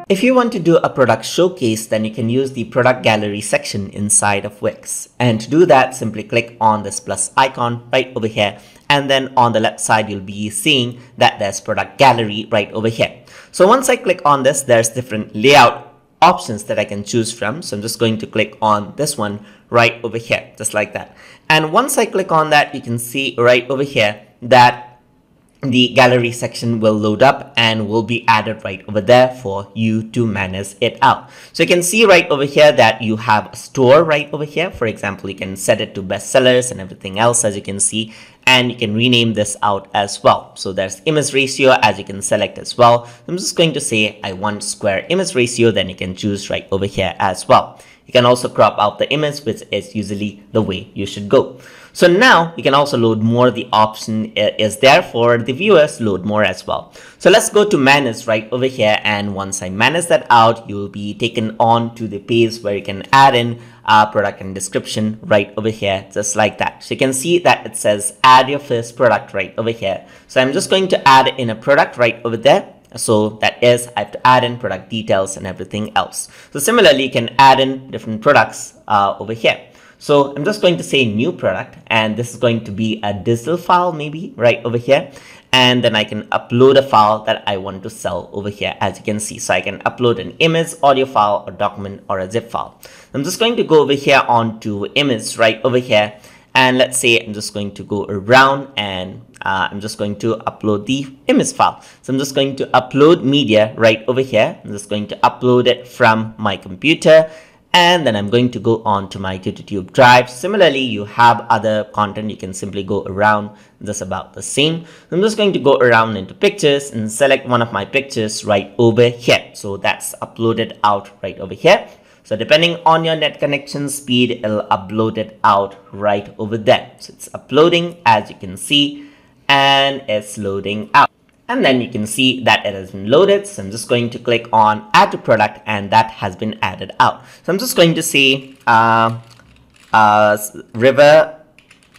If you want to do a product showcase, then you can use the product gallery section inside of Wix. And to do that, simply click on this plus icon right over here. And then on the left side, you'll be seeing that there's product gallery right over here. So once I click on this, there's different layout options that I can choose from. So I'm just going to click on this one right over here, just like that. And once I click on that, you can see right over here that the gallery section will load up and will be added right over there for you to manage it out. So you can see right over here that you have a store right over here. For example, you can set it to bestsellers and everything else, as you can see, and you can rename this out as well. So there's image ratio, as you can select as well. I'm just going to say I want square image ratio, then you can choose right over here as well. You can also crop out the image, which is usually the way you should go. So now you can also load more. The option is there for the viewers, load more as well. So let's go to manage right over here. And once I manage that out, you will be taken on to the page where you can add in product and description right over here, just like that. So you can see that it says add your first product right over here. So I'm just going to add in a product right over there. So that is, I have to add in product details and everything else. So similarly, you can add in different products over here. So I'm just going to say new product, and this is going to be a digital file maybe right over here. And then I can upload a file that I want to sell over here, as you can see. So I can upload an image, audio file, or document, or a zip file. I'm just going to go over here onto image right over here. And let's say I'm just going to go around and I'm just going to upload the image file. So I'm just going to upload media right over here. I'm just going to upload it from my computer. And then I'm going to go on to my YouTube drive. Similarly, you have other content. You can simply go around, just about the same. So I'm just going to go around into pictures and select one of my pictures right over here. So that's uploaded out right over here. So depending on your net connection speed, it'll upload it out right over there. So it's uploading, as you can see, and it's loading out. And then you can see that it has been loaded. So I'm just going to click on add to product, and that has been added out. So I'm just going to say river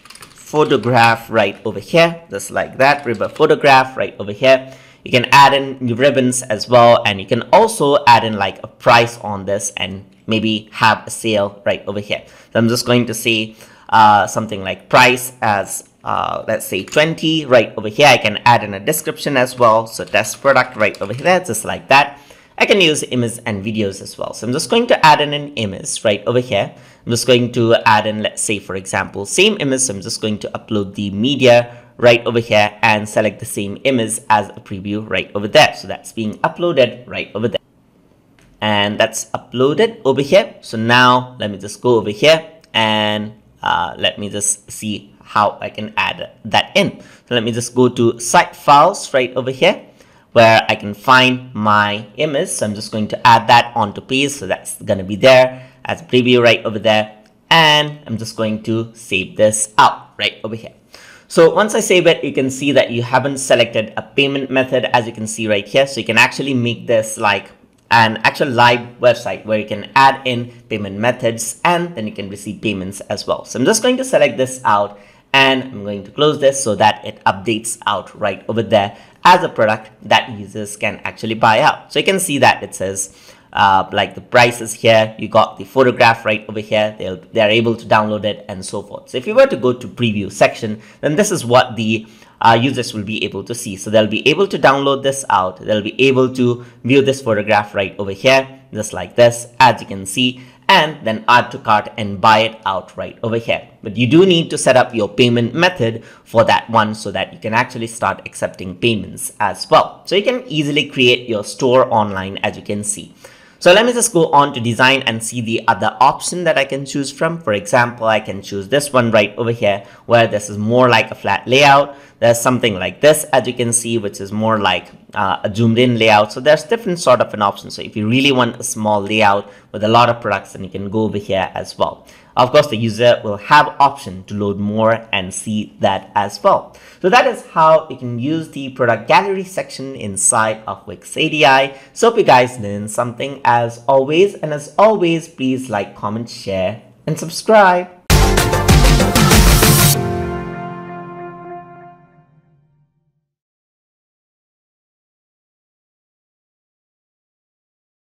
photograph right over here, just like that, river photograph right over here. You can add in ribbons as well, and you can also add in like a price on this and maybe have a sale right over here. So I'm just going to say something like price as let's say 20 right over here. I can add in a description as well. So test product right over here, just like that. I can use images and videos as well. So I'm just going to add in an image right over here. I'm just going to add in, let's say, for example, same image. So I'm just going to upload the media right over here and select the same image as a preview right over there. So that's being uploaded right over there. And that's uploaded over here. So now let me just go over here and let me just see how I can add that in. So let me just go to site files right over here where I can find my image. So I'm just going to add that onto page. So that's going to be there as a preview right over there. And I'm just going to save this out right over here. So once I save it, you can see that you haven't selected a payment method, as you can see right here. So you can actually make this like an actual live website where you can add in payment methods and then you can receive payments as well. So I'm just going to select this out and I'm going to close this so that it updates out right over there as a product that users can actually buy out. So you can see that it says like the prices here, you got the photograph right over here, they're able to download it and so forth. So if you were to go to preview section, then this is what the users will be able to see. So they'll be able to download this out, they'll be able to view this photograph right over here, just like this, as you can see, and then add to cart and buy it out right over here. But you do need to set up your payment method for that one so that you can actually start accepting payments as well. So you can easily create your store online, as you can see. So let me just go on to design and see the other option that I can choose from. For example, I can choose this one right over here where this is more like a flat layout. There's something like this, as you can see, which is more like a zoomed in layout. So there's different sort of an option. So if you really want a small layout with a lot of products, then you can go over here as well. Of course, the user will have option to load more and see that as well. So that is how you can use the product gallery section inside of Wix ADI. So hope you guys learned something as always. And as always, please like, comment, share, and subscribe.